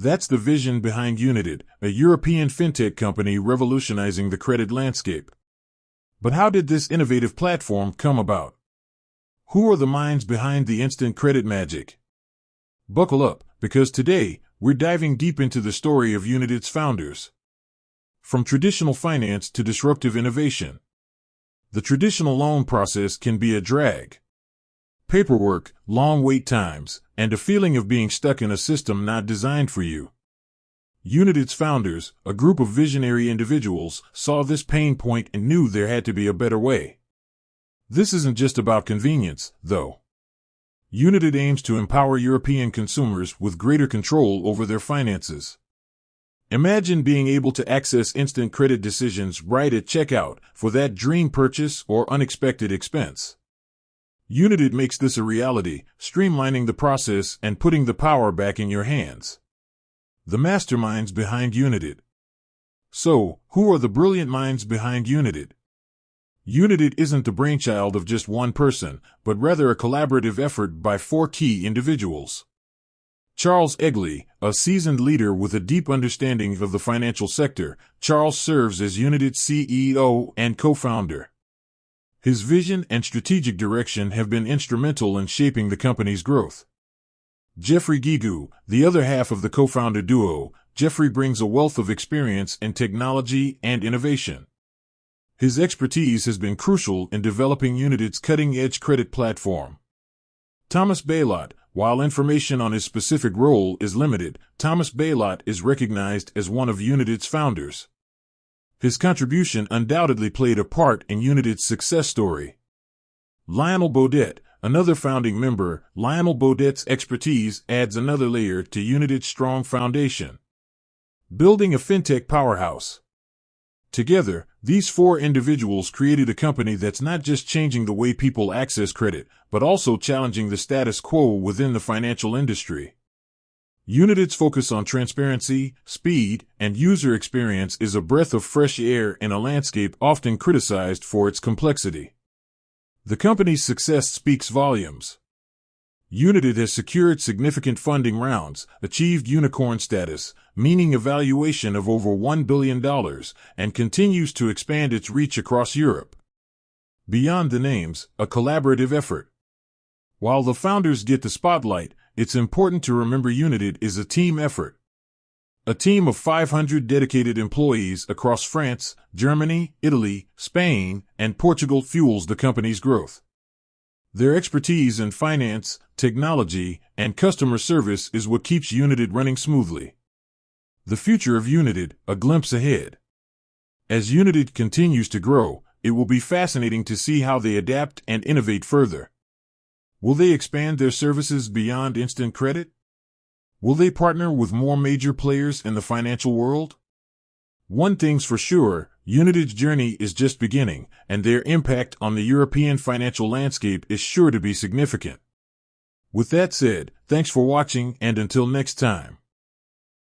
That's the vision behind Younited, a European fintech company revolutionizing the credit landscape. But how did this innovative platform come about? Who are the minds behind the instant credit magic? Buckle up, because today, we're diving deep into the story of Younited's founders. From traditional finance to disruptive innovation. The traditional loan process can be a drag. Paperwork, long wait times, and a feeling of being stuck in a system not designed for you. Younited's founders, a group of visionary individuals, saw this pain point and knew there had to be a better way. This isn't just about convenience, though. Younited aims to empower European consumers with greater control over their finances. Imagine being able to access instant credit decisions right at checkout for that dream purchase or unexpected expense. Younited makes this a reality, streamlining the process and putting the power back in your hands. The masterminds behind Younited. So, who are the brilliant minds behind Younited? Younited isn't the brainchild of just one person, but rather a collaborative effort by 4 key individuals. Charles Egley, a seasoned leader with a deep understanding of the financial sector, Charles serves as Younited's CEO and co-founder. His vision and strategic direction have been instrumental in shaping the company's growth. Jeffrey Gigu, the other half of the co-founder duo, Jeffrey brings a wealth of experience in technology and innovation. His expertise has been crucial in developing Younited's cutting-edge credit platform. Thomas Baylot, while information on his specific role is limited, Thomas Baylot is recognized as one of Younited's founders. His contribution undoubtedly played a part in Younited's success story. Lionel Baudet, another founding member, Lionel Baudet's expertise adds another layer to Younited's strong foundation. Building a fintech powerhouse. Together, these 4 individuals created a company that's not just changing the way people access credit, but also challenging the status quo within the financial industry. Younited's focus on transparency, speed, and user experience is a breath of fresh air in a landscape often criticized for its complexity. The company's success speaks volumes. Younited has secured significant funding rounds, achieved unicorn status, meaning a valuation of over $1 billion, and continues to expand its reach across Europe. Beyond the names, a collaborative effort. While the founders get the spotlight, it's important to remember Younited is a team effort. A team of 500 dedicated employees across France, Germany, Italy, Spain, and Portugal fuels the company's growth. Their expertise in finance, technology, and customer service is what keeps Younited running smoothly. The future of Younited, a glimpse ahead. As Younited continues to grow, it will be fascinating to see how they adapt and innovate further. Will they expand their services beyond instant credit? Will they partner with more major players in the financial world? One thing's for sure, Younited's journey is just beginning, and their impact on the European financial landscape is sure to be significant. With that said, thanks for watching, and until next time.